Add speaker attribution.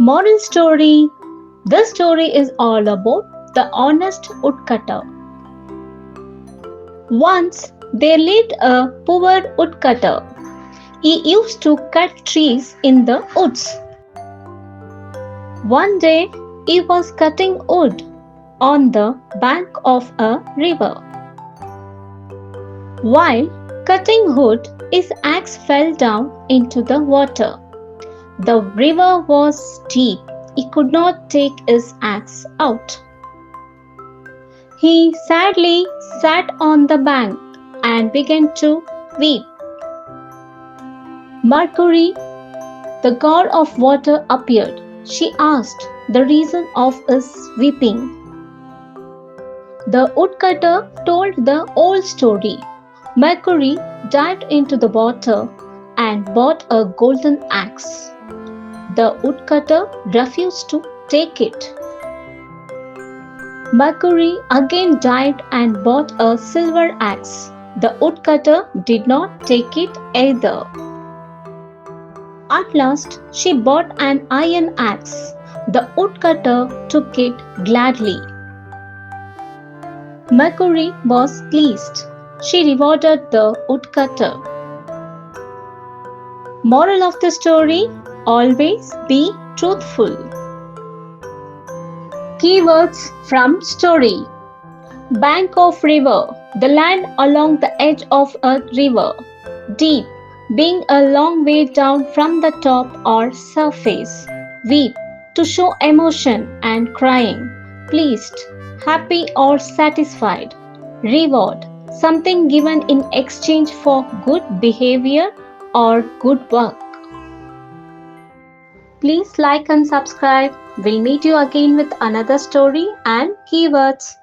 Speaker 1: Moral story. This story is all about the honest woodcutter. Once there lived a poor woodcutter. He used to cut trees in the woods. One day he was cutting wood on the bank of a river. While cutting wood, his axe fell down into the water. The river was deep. He could not take his axe out. He sadly sat on the bank and began to weep. Mercury, the god of water, appeared. She asked the reason of his weeping. The woodcutter told the whole story. Mercury dived into the water and bought a golden axe. The woodcutter refused to take it. Mercury again dived and bought a silver axe. The woodcutter did not take it either. At last, she bought an iron axe. The woodcutter took it gladly. Mercury was pleased. She rewarded the woodcutter. Moral of the story: always be truthful. Keywords from story: bank of river, the land along the edge of a river. Deep, being a long way down from the top or surface. Weep, to show emotion and crying. Pleased, happy or satisfied. Reward, something given in exchange for good behavior or good work. Please like and subscribe. We'll meet you again with another story and keywords.